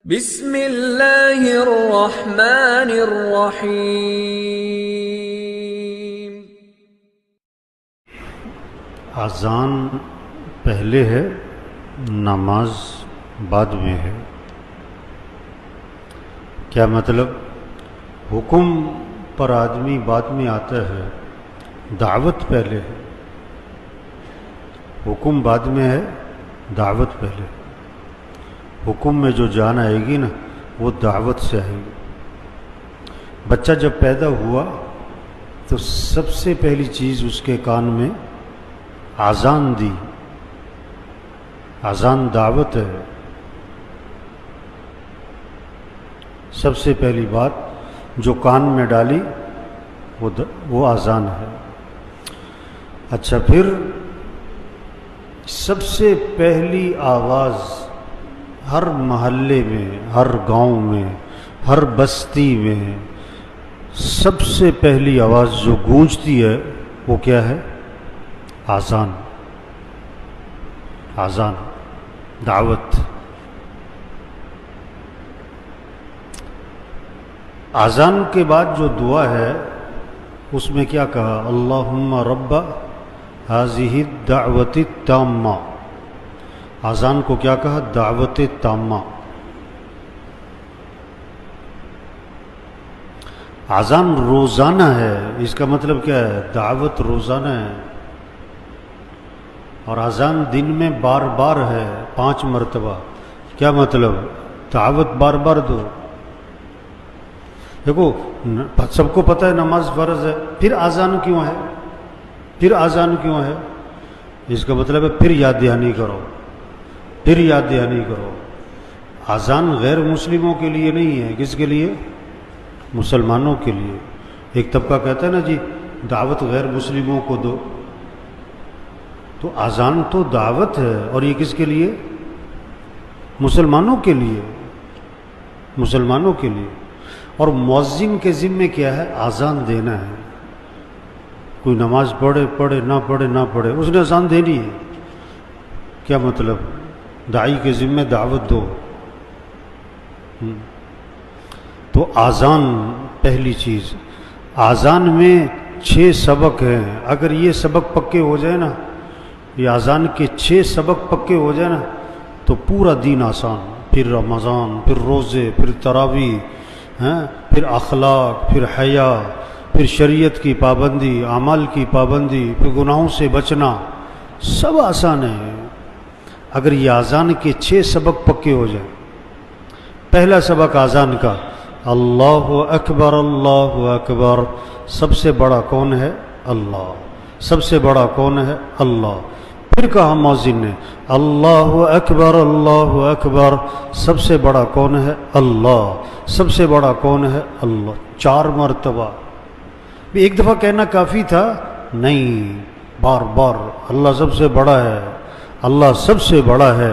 بسم اللہ الرحمن الرحیم۔ اذان پہلے ہے، نماز بعد میں ہے۔ کیا مطلب؟ حکم پر آدمی بعد میں آتا ہے، دعوت پہلے ہے۔ حکم بعد میں ہے، دعوت پہلے ہے۔ حکم میں جو جان آئے گی نا، وہ دعوت سے آئے گی۔ بچہ جب پیدا ہوا تو سب سے پہلی چیز اس کے کان میں اذان دی۔ اذان دعوت ہے۔ سب سے پہلی بات جو کان میں ڈالی وہ اذان ہے۔ اچھا، پھر سب سے پہلی آواز ہر محلے میں، ہر گاؤں میں، ہر بستی میں سب سے پہلی آواز جو گونجتی ہے وہ کیا ہے؟ اذان۔ اذان، دعوت۔ اذان کے بعد جو دعا ہے اس میں کیا کہا؟ اللہم رب ہذہ الدعوۃ التامہ۔ اذان کو کیا کہا؟ دعوت تامہ۔ اذان روزانہ ہے، اس کا مطلب کیا ہے؟ دعوت روزانہ ہے۔ اور اذان دن میں بار بار ہے، 5 مرتبہ۔ کیا مطلب؟ دعوت بار بار دو۔ دیکھو، سب کو پتہ ہے نماز فرض ہے، پھر اذان کیوں ہے؟ پھر اذان کیوں ہے؟ اس کا مطلب ہے پھر یاد دہانی کرو، پھر یاد دہانی کرو۔ اذان غیر مسلموں کے لیے نہیں ہے، کس کے لیے؟ مسلمانوں کے لیے۔ ایک طبقہ کہتا ہے نا جی دعوت غیر مسلموں کو دو، تو اذان تو دعوت ہے، اور یہ کس کے لیے؟ مسلمانوں کے لیے، مسلمانوں کے لیے۔ اور مؤذن کے ذمے کیا ہے؟ اذان دینا ہے۔ کوئی نماز پڑھے نہ پڑھے نہ پڑھے، اس نے اذان دینی ہے۔ کیا مطلب؟ داعی کے ذمے دعوت دو۔ تو اذان پہلی چیز۔ اذان میں 6 سبق ہیں، اگر یہ سبق پکے ہو جائے نا، یہ اذان کے 6 سبق پکے ہو جائے نا، تو پورا دین آسان۔ پھر رمضان، پھر روزے، پھر تراویح، پھر اخلاق، پھر حیا، پھر شریعت کی پابندی، اعمال کی پابندی، پھر گناہوں سے بچنا، سب آسان ہے اگر یہ اذان کے 6 سبق پکے ہو جائیں۔ پہلا سبق اذان کا، اللہ اکبر اللہ اکبر۔ سب سے بڑا کون ہے؟ اللہ۔ سب سے بڑا کون ہے؟ اللہ۔ پھر کہا مؤذن نے اللہ اکبر اللہ اکبر۔ سب سے بڑا کون ہے؟ اللہ۔ سب سے بڑا کون ہے؟ اللہ۔ 4 مرتبہ۔ ایک دفعہ کہنا کافی تھا؟ نہیں، بار بار اللہ سب سے بڑا ہے، اللہ سب سے بڑا ہے،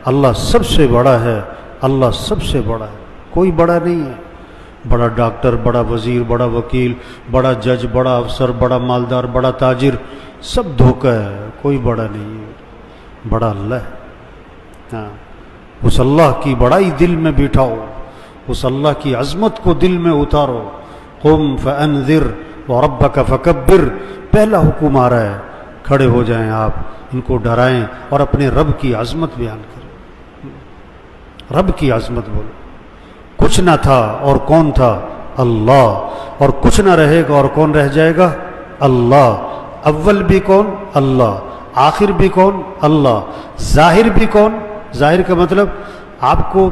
اللہ سب سے بڑا ہے، اللہ سب سے بڑا ہے۔ کوئی بڑا نہیں ہے۔ بڑا ڈاکٹر، بڑا وزیر، بڑا وکیل، بڑا جج، بڑا افسر، بڑا مالدار، بڑا تاجر، سب دھوکہ ہے، کوئی بڑا نہیں ہے۔ بڑا اللہ ہے۔ ہاں، اس اللہ کی بڑائی دل میں بٹھاؤ، اس اللہ کی عظمت کو دل میں اتارو۔ قم فانذر وربک فکبر۔ پہلا حکم آ رہا ہے، کھڑے ہو جائیں آپ، ان کو ڈرائیں اور اپنے رب کی عظمت بیان کریں۔ رب کی عظمت بولو۔ کچھ نہ تھا اور کون تھا؟ اللہ۔ اور کچھ نہ رہے گا اور کون رہ جائے گا؟ اللہ۔ اول بھی کون؟ اللہ۔ آخر بھی کون؟ اللہ۔ ظاہر بھی کون؟ ظاہر کا مطلب آپ کو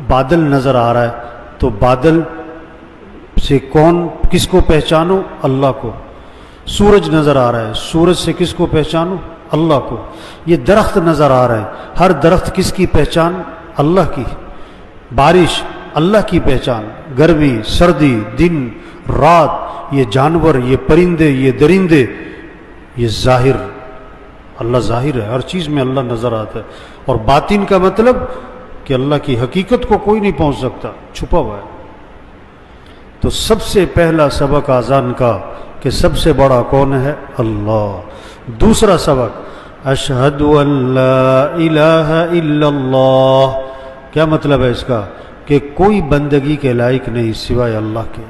بادل نظر آ رہا ہے، تو بادل سے کون، کس کو پہچانو؟ اللہ کو۔ سورج نظر آ رہا ہے، سورج سے کس کو پہچانو؟ اللہ کو۔ یہ درخت نظر آ رہا ہے، ہر درخت کس کی پہچان؟ اللہ کی۔ بارش اللہ کی پہچان، گرمی، سردی، دن، رات، یہ جانور، یہ پرندے، یہ درندے، یہ ظاہر۔ اللہ ظاہر ہے، ہر چیز میں اللہ نظر آتا ہے۔ اور باطن کا مطلب کہ اللہ کی حقیقت کو کوئی نہیں پہنچ سکتا، چھپا ہوا ہے۔ تو سب سے پہلا سبق اذان کا کہ سب سے بڑا کون ہے؟ اللہ۔ دوسرا سبق اشہد ان لا الہ الا اللہ۔ کیا مطلب ہے اس کا؟ کہ کوئی بندگی کے لائق نہیں سوائے اللہ کے،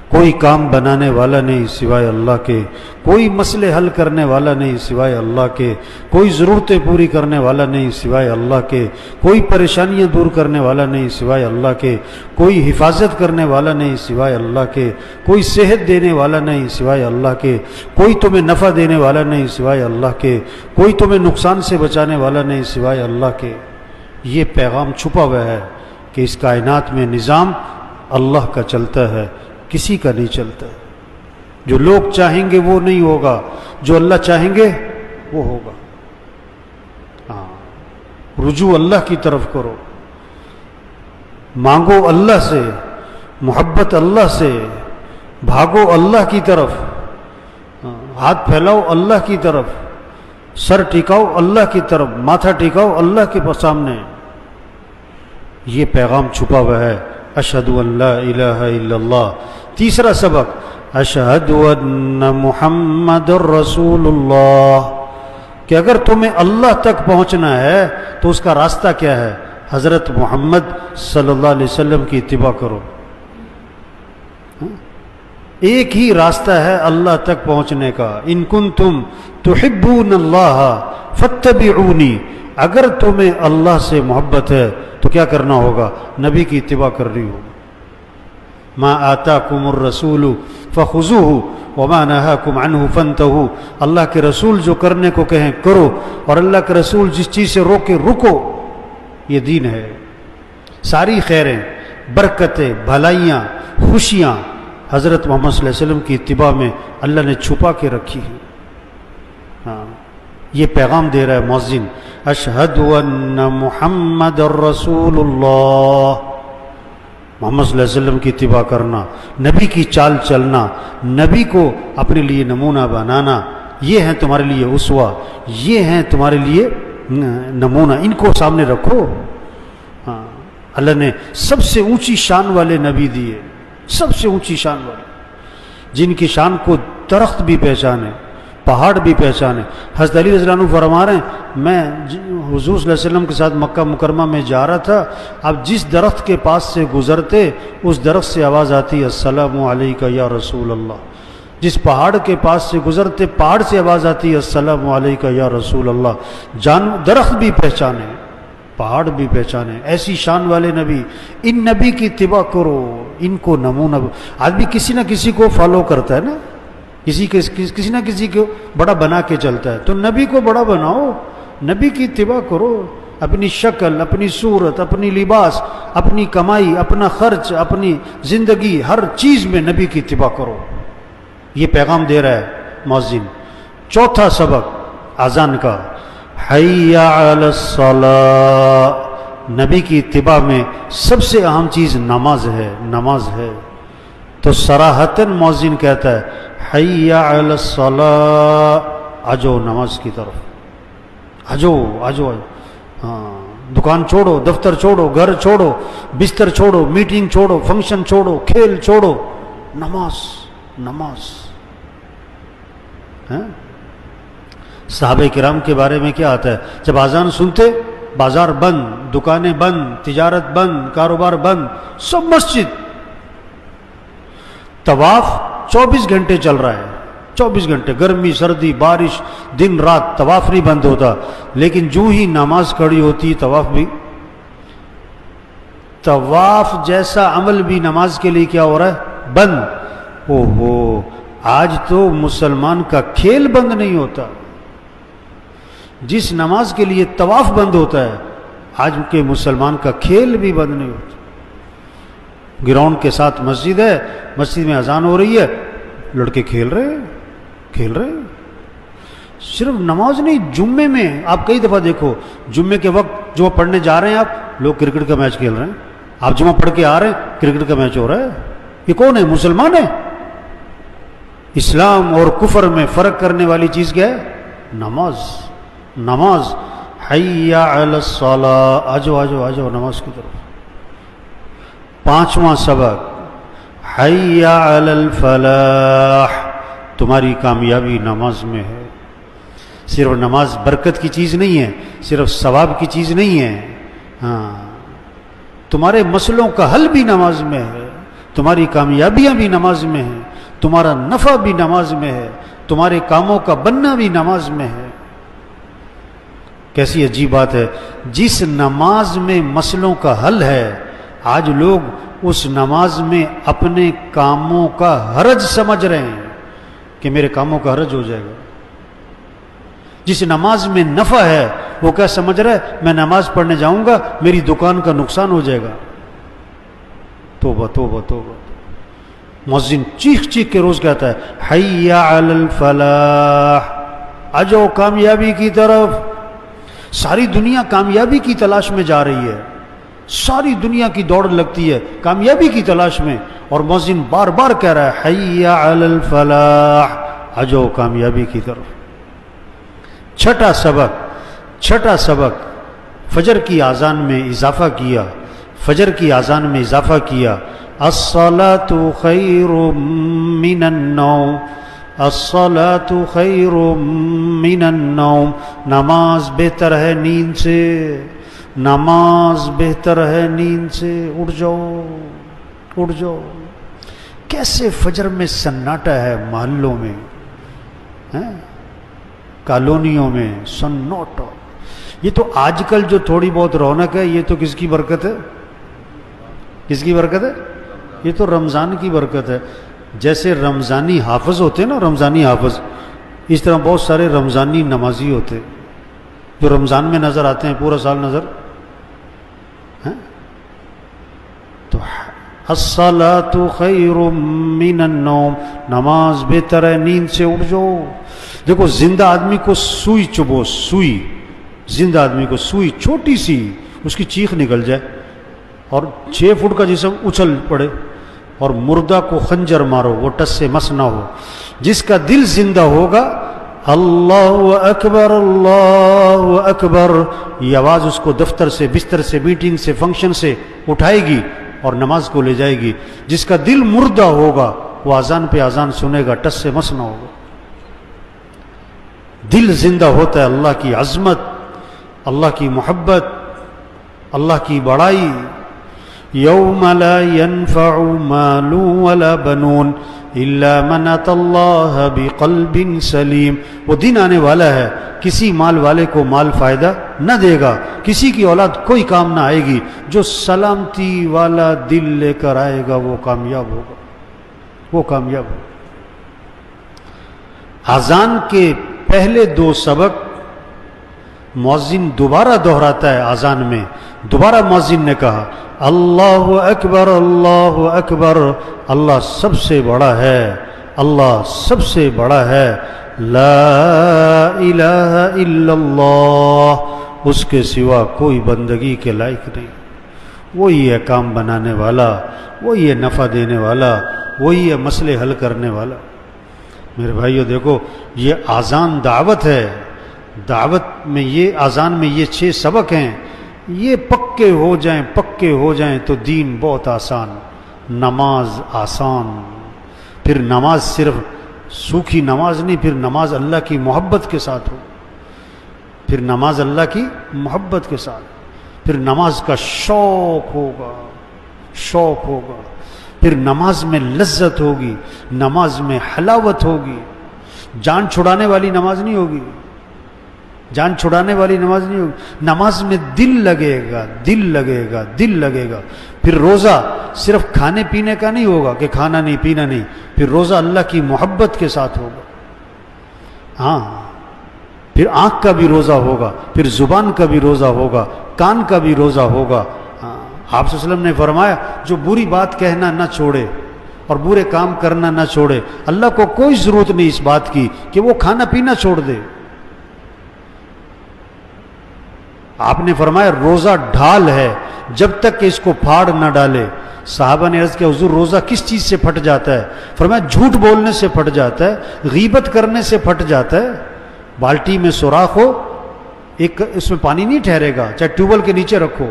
کوئی کام بنانے والا نہیں سوائے اللہ کے، کوئی مسئلے حل کرنے والا نہیں سوائے اللہ کے، کوئی ضرورتیں پوری کرنے والا نہیں سوائے اللہ کے، کوئی پریشانیاں دور کرنے والا نہیں سوائے اللہ کے، کوئی حفاظت کرنے والا نہیں سوائے اللہ کے، کوئی صحت دینے والا نہیں سوائے اللہ کے، کوئی تمہیں نفع دینے والا نہیں سوائے اللہ کے، کوئی تمہیں نقصان سے بچانے والا نہیں سوائے اللہ کے۔ یہ پیغام چھپا ہوا ہے کہ اس کائنات میں نظام اللہ کا چلتا ہے، کسی کا نہیں چلتا۔ جو لوگ چاہیں گے وہ نہیں ہوگا، جو اللہ چاہیں گے وہ ہوگا۔ ہاں، رجوع اللہ کی طرف کرو، مانگو اللہ سے، محبت اللہ سے، بھاگو اللہ کی طرف، ہاتھ پھیلاؤ اللہ کی طرف، سر ٹکاؤ اللہ کی طرف، ماتھا ٹکاؤ اللہ کے سامنے۔ یہ پیغام چھپا ہوا ہے۔ اشہد ان لا الہ الا اللہ۔ تیسرا سبق، اشہد ان محمد رسول اللہ، کہ اگر تمہیں اللہ تک پہنچنا ہے تو اس کا راستہ کیا ہے؟ حضرت محمد صلی اللہ علیہ وسلم کی اتباع کرو۔ ایک ہی راستہ ہے اللہ تک پہنچنے کا، ان کنتم تحبون اللہ فاتبعونی، اگر تمہیں اللہ سے محبت ہے تو کیا کرنا ہوگا؟ نبی کی اتباع کرنی ہوگی۔ ما آتاکم الرسول فخذوہ وما نہاکم عنہ فانتہوا، اللہ کے رسول جو کرنے کو کہیں کرو، اور اللہ کے رسول جس چیز سے روکے رکو۔ یہ دین ہے۔ ساری خیریں، برکتیں، بھلائیاں، خوشیاں حضرت محمد صلی اللہ علیہ وسلم کی اتباع میں اللہ نے چھپا کے رکھی ہے۔ ہاں، یہ پیغام دے رہا ہے مؤذن، اشہد ان محمد رسول اللہ۔ محمد صلی اللہ علیہ وسلم کی اتباع کرنا، نبی کی چال چلنا، نبی کو اپنے لیے نمونہ بنانا، یہ ہیں تمہارے لیے اسوہ، یہ ہیں تمہارے لیے نمونہ، ان کو سامنے رکھو۔ ہاں، اللہ نے سب سے اونچی شان والے نبی دیے، سب سے اونچی شان والے، جن کی شان کو درخت بھی پہچانے، پہاڑ بھی پہچانے۔ حضرت علی رضی اللہ عنہ فرما رہے ہیں، میں حضور صلی اللہ علیہ وسلم کے ساتھ مکہ مکرمہ میں جا رہا تھا، اب جس درخت کے پاس سے گزرتے اس درخت سے آواز آتی السلام علیکہ یا رسول اللہ، جس پہاڑ کے پاس سے گزرتے پہاڑ سے آواز آتی السلام علیکہ یا رسول اللہ۔ درخت بھی پہچانے، پہاڑ بھی پہچانے، ایسی شان والے نبی۔ ان نبی کی اتباع کرو، ان کو نمونہ۔ آدمی کسی نہ کسی کو فالو کرتا ہے نا، کسی نہ کسی کو بڑا بنا کے چلتا ہے، تو نبی کو بڑا بناؤ، نبی کی اتباع کرو۔ اپنی شکل، اپنی صورت، اپنی لباس، اپنی کمائی، اپنا خرچ، اپنی زندگی، ہر چیز میں نبی کی اتباع کرو۔ یہ پیغام دے رہا ہے مؤذن۔ چوتھا سبق اذان کا، حی علی الصلاۃ۔ نبی کی اتباع میں سب سے اہم چیز نماز ہے، نماز ہے۔ تو صراحتاً مؤذن کہتا ہے حی علی الصلاۃ، آجو نماز کی طرف، آجو آجو۔ ہاں، دکان چھوڑو، دفتر چھوڑو، گھر چھوڑو، بستر چھوڑو، میٹنگ چھوڑو، فنکشن چھوڑو، کھیل چھوڑو، نماز نماز۔ صحابہ کرام کے بارے میں کیا آتا ہے؟ جب اذان سنتے بازار بند، دکانیں بند، تجارت بند، کاروبار بند، سب مسجد۔ طواف 24 گھنٹے چل رہا ہے، 24 گھنٹے، گرمی سردی بارش دن رات، طواف نہیں بند ہوتا۔ لیکن جو ہی نماز کھڑی ہوتی طواف بھی، طواف جیسا عمل بھی نماز کے لیے کیا ہو رہا ہے؟ بند۔ اوہو، آج تو مسلمان کا کھیل بند نہیں ہوتا۔ جس نماز کے لیے طواف بند ہوتا ہے، آج کے مسلمان کا کھیل بھی بند نہیں ہوتا۔ گراؤنڈ کے ساتھ مسجد ہے، مسجد میں اذان ہو رہی ہے، لڑکے کھیل رہے۔ صرف نماز نہیں، جمعے میں آپ کئی دفعہ دیکھو، جمعے کے وقت جمعہ پڑھنے جا رہے ہیں آپ، لوگ کرکٹ کا میچ کھیل رہے ہیں۔ آپ جمعہ پڑھ کے آ رہے ہیں، کرکٹ کا میچ ہو رہا ہے۔ یہ کون ہے؟ مسلمان ہے۔ اسلام اور کفر میں فرق کرنے والی چیز کیا ہے؟ نماز، نماز۔ حی علی الصلاۃ، آجو آجو آجو نماز کی طرف۔ پانچواں سبق، حی علی الفلاح، تمہاری کامیابی نماز میں ہے۔ صرف نماز برکت کی چیز نہیں ہے، صرف ثواب کی چیز نہیں ہے۔ ہاں، تمہارے مسئلوں کا حل بھی نماز میں ہے، تمہاری کامیابیاں بھی نماز میں ہیں، تمہارا نفع بھی نماز میں ہے، تمہارے کاموں کا بننا بھی نماز میں ہے۔ کیسی عجیب بات ہے، جس نماز میں مسئلوں کا حل ہے آج لوگ اس نماز میں اپنے کاموں کا حرج سمجھ رہے ہیں کہ میرے کاموں کا حرج ہو جائے گا۔ جس نماز میں نفع ہے وہ کیا سمجھ رہا ہے، میں نماز پڑھنے جاؤں گا میری دکان کا نقصان ہو جائے گا۔ توبہ توبہ توبہ۔ مؤذن چیخ چیخ کے روز کہتا ہے حی علی الفلاح، آ جاؤ کامیابی کی طرف۔ ساری دنیا کامیابی کی تلاش میں جا رہی ہے، ساری دنیا کی دوڑ لگتی ہے کامیابی کی تلاش میں، اور مؤذن بار بار کہہ رہا ہے حی علی الفلاح، آ جاؤ کامیابی کی طرف۔ چھٹا سبق فجر کی اذان میں اضافہ کیا، فجر کی اذان میں اضافہ کیا، الصلاۃ خیر من النوم، الصلاۃ خیر من النوم، نماز بہتر ہے نیند سے، نماز بہتر ہے نیند سے، اٹھ جاؤ اٹھ جاؤ۔ کیسے فجر میں سناٹا ہے محلوں میں، کالونیوں میں سناٹا۔ یہ تو آج کل جو تھوڑی بہت رونق ہے یہ تو کس کی برکت ہے؟ کس کی برکت ہے؟ یہ تو رمضان کی برکت ہے۔ جیسے رمضانی حافظ ہوتے ہیں نا، رمضانی حافظ، اس طرح بہت سارے رمضانی نمازی ہوتے جو رمضان میں نظر آتے ہیں، پورا سال نظر ہیں۔ تو الصلاۃ خیر من النوم، نماز بہتر ہے نیند سے، اٹھ جاؤ۔ دیکھو زندہ آدمی کو سوئی چبھو، سوئی، زندہ آدمی کو سوئی چھوٹی سی اس کی چیخ نکل جائے اور 6 فٹ کا جسم اچھل پڑے، اور مردہ کو خنجر مارو وہ ٹس سے مس نہ ہو۔ جس کا دل زندہ ہوگا اللہ اکبر اللہ اکبر، یہ آواز اس کو دفتر سے، بستر سے، میٹنگ سے، فنکشن سے اٹھائے گی اور نماز کو لے جائے گی۔ جس کا دل مردہ ہوگا وہ اذان پہ اذان سنے گا، ٹس سے مس نہ ہوگا۔ دل زندہ ہوتا ہے اللہ کی عظمت، اللہ کی محبت، اللہ کی بڑائی۔ یوم لا ينفع مال ولا بنون الا من اتى الله بقلب سلیم، وہ دن آنے والا ہے کسی مال والے کو مال فائدہ نہ دے گا، کسی کی اولاد کوئی کام نہ آئے گی، جو سلامتی والا دل لے کر آئے گا وہ کامیاب ہوگا، وہ کامیاب ہوگا۔ اذان کے پہلے 2 سبق مؤذن دوبارہ دہراتا ہے اذان میں۔ دوبارہ مؤذن نے کہا اللہ اکبر اللہ اکبر، اللہ سب سے بڑا ہے، اللہ سب سے بڑا ہے، لا الہ الا اللہ، اس کے سوا کوئی بندگی کے لائق نہیں، وہی ہے کام بنانے والا، وہی ہے نفع دینے والا، وہی ہے مسئلے حل کرنے والا۔ میرے بھائیو دیکھو یہ اذان دعوت ہے، دعوت میں یہ اذان میں یہ 6 سبق ہیں، یہ پکے ہو جائیں تو دین بہت آسان، نماز آسان، پھر نماز صرف سوکھی نماز نہیں، پھر نماز اللہ کی محبت کے ساتھ ہو، پھر نماز اللہ کی محبت کے ساتھ، پھر نماز کا شوق ہوگا، پھر نماز میں لذت ہوگی، نماز میں حلاوت ہوگی، جان چھڑانے والی نماز نہیں ہوگی، جان چھڑانے والی نماز نہیں ہوگی، نماز میں دل لگے گا۔ پھر روزہ صرف کھانے پینے کا نہیں ہوگا کہ کھانا نہیں پینا نہیں، پھر روزہ اللہ کی محبت کے ساتھ ہوگا، ہاں، پھر آنکھ کا بھی روزہ ہوگا، پھر زبان کا بھی روزہ ہوگا، کان کا بھی روزہ ہوگا۔ آپ صلی اللہ علیہ وسلم نے فرمایا جو بری بات کہنا نہ چھوڑے اور برے کام کرنا نہ چھوڑے، اللہ کو کوئی ضرورت نہیں اس بات کی کہ وہ کھانا پینا چھوڑ دے۔ آپ نے فرمایا روزہ ڈھال ہے، جب تک کہ اس کو پھاڑ نہ ڈالے۔ صحابہ نے عرض کیا حضور روزہ کس چیز سے پھٹ جاتا ہے؟ فرمایا جھوٹ بولنے سے پھٹ جاتا ہے، غیبت کرنے سے پھٹ جاتا ہے۔ بالٹی میں سوراخ ہو، ایک اس میں پانی نہیں ٹھہرے گا، چاہے ٹیوب ویل کے نیچے رکھو۔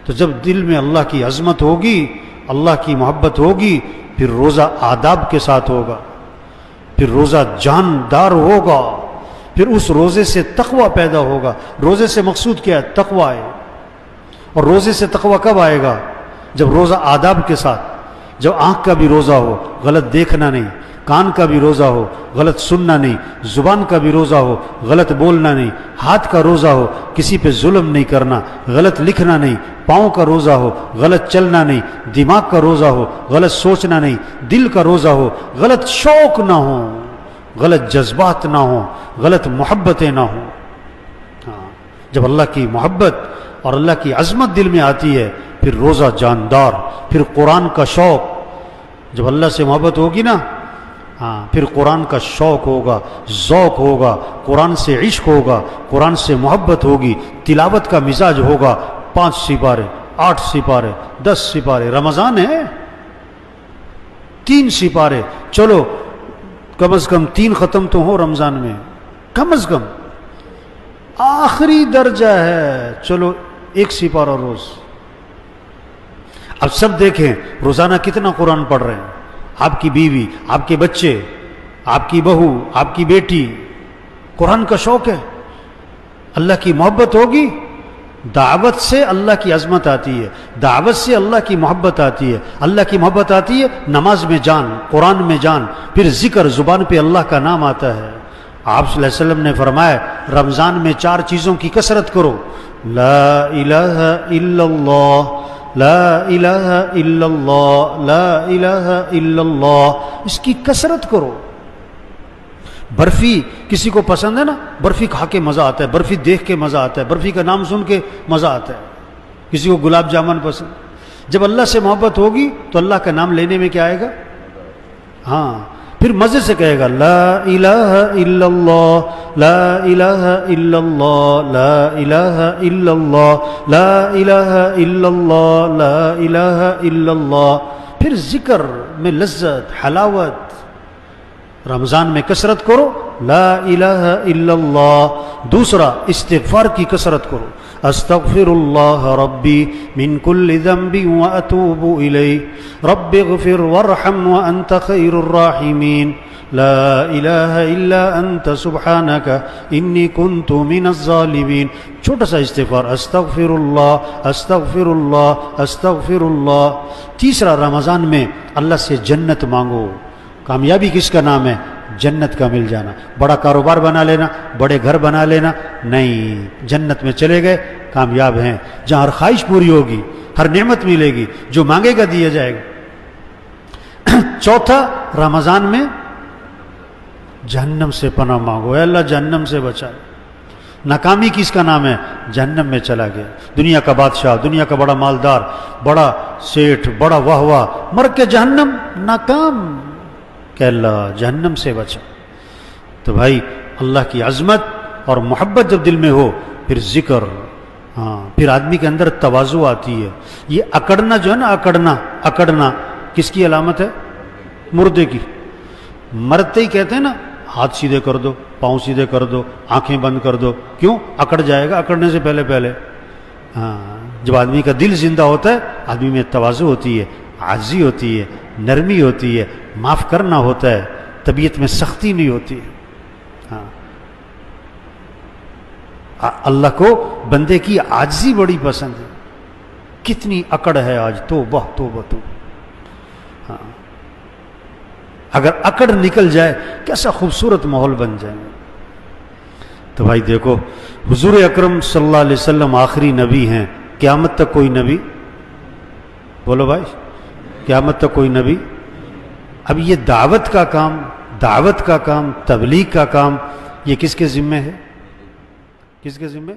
تو جب دل میں اللہ کی عظمت ہوگی، اللہ کی محبت ہوگی، پھر روزہ آداب کے ساتھ ہوگا، پھر روزہ جاندار ہوگا، پھر اس روزے سے تقوی پیدا ہوگا۔ روزے سے مقصود کیا ہے؟ تقوی ہے۔ اور روزے سے تقوی کب آئے گا؟ جب روزہ آداب کے ساتھ، جب آنکھ کا بھی روزہ ہو، غلط دیکھنا نہیں، کان کا بھی روزہ ہو، غلط سننا نہیں، زبان کا بھی روزہ ہو، غلط بولنا نہیں، ہاتھ کا روزہ ہو، کسی پہ ظلم نہیں کرنا، غلط لکھنا نہیں، پاؤں کا روزہ ہو، غلط چلنا نہیں، دماغ کا روزہ ہو، غلط سوچنا نہیں، دل کا روزہ ہو، غلط شوق نہ ہو، غلط جذبات نہ ہوں، غلط محبتیں نہ ہوں۔ جب اللہ کی محبت اور اللہ کی عظمت دل میں آتی ہے پھر روزہ جاندار، پھر قرآن کا شوق، جب اللہ سے محبت ہوگی نا پھر قرآن کا شوق ہوگا، ذوق ہوگا، قرآن سے عشق ہوگا، قرآن سے محبت ہوگی، تلاوت کا مزاج ہوگا۔ 5 سپارے، 8 سپارے، 10 سپارے، رمضان ہے 3 سپارے، چلو کم از کم 3 ختم تو ہو رمضان میں، کم از کم آخری درجہ ہے، چلو 1 سپارہ روز۔ اب سب دیکھیں روزانہ کتنا قرآن پڑھ رہے ہیں، آپ کی بیوی، آپ کے بچے، آپ کی بہو، آپ کی بیٹی، قرآن کا شوق ہے، اللہ کی محبت ہوگی، دعوت سے اللہ کی عظمت آتی ہے، دعوت سے اللہ کی محبت آتی ہے، اللہ کی محبت آتی ہے نماز میں جان، قرآن میں جان، پھر ذکر، زبان پہ اللہ کا نام آتا ہے۔ آپ صلی اللہ علیہ وسلم نے فرمایا رمضان میں 4 چیزوں کی کثرت کرو، لا الہ الا اللہ، لا الہ الا اللہ، لا الہ الا اللہ، اس کی کثرت کرو۔ برفی کسی کو پسند ہے نا، برفی کھا کے مزہ آتا ہے، برفی دیکھ کے مزہ آتا ہے، برفی کا نام سن کے مزہ آتا ہے۔ کسی کو گلاب جامن پسند، جب اللہ سے محبت ہوگی تو اللہ کا نام لینے میں کیا آئے گا؟ ہاں، پھر مزے سے کہے گا لا الہ الا اللہ، لا الہ الا اللہ، لا الہ الا اللہ، لا الہ الا اللہ، لا الہ الا اللہ، پھر ذکر میں لذت، حلاوت۔ رمضان میں کثرت کرو لا الہ الا اللہ۔ دوسرا استغفار کی کثرت کرو، استغفر اللہ ربی من کل ذنب واتوب الیہ رب اغفر وارحم وانت خیر الراحمین لا الہ الا انت سبحانک انی کنت من الظالمین۔ چھوٹا سا استغفار، استغفر اللہ، استغفر اللہ، استغفر اللہ۔ تیسرا رمضان میں اللہ سے جنت مانگو۔ کامیابی کس کا نام ہے؟ جنت کا مل جانا۔ بڑا کاروبار بنا لینا، بڑے گھر بنا لینا نہیں، جنت میں چلے گئے کامیاب ہیں، جہاں ہر خواہش پوری ہوگی، ہر نعمت ملے گی، جو مانگے گا دیا جائے گا۔ چوتھا رمضان میں جہنم سے پناہ مانگو، اے اللہ جہنم سے بچا۔ ناکامی کس کا نام ہے؟ جہنم میں چلا گیا، دنیا کا بادشاہ، دنیا کا بڑا مالدار، بڑا سیٹھ، بڑا واہ واہ، مر کے جہنم، ناکام، کہ اللہ جہنم سے بچا۔ تو بھائی اللہ کی عظمت اور محبت جب دل میں ہو پھر ذکر، پھر آدمی کے اندر تواضع آتی ہے۔ یہ اکڑنا جو ہے نا، اکڑنا کس کی علامت ہے؟ مردے کی۔ مرتے ہی کہتے ہیں نا ہاتھ سیدھے کر دو، پاؤں سیدھے کر دو، آنکھیں بند کر دو، کیوں؟ اکڑ جائے گا، اکڑنے سے پہلے جب آدمی کا دل زندہ ہوتا ہے آدمی میں تواضع ہوتی ہے، عاجزی ہوتی ہے، نرمی ہوتی ہے، معاف کرنا ہوتا ہے، طبیعت میں سختی نہیں ہوتی ہے۔ اللہ کو بندے کی عاجزی بڑی پسند ہے۔ کتنی اکڑ ہے آج، توبہ توبہ توبہ۔ اگر اکڑ نکل جائے کیسا خوبصورت ماحول بن جائے۔ تو بھائی دیکھو حضور اکرم صلی اللہ علیہ وسلم آخری نبی ہیں، قیامت تک کوئی نبی، بولو بھائی، قیامت تک کوئی نبی۔ اب یہ دعوت کا کام، تبلیغ کا کام، یہ کس کے ذمہ ہے؟ کس کے ذمہ؟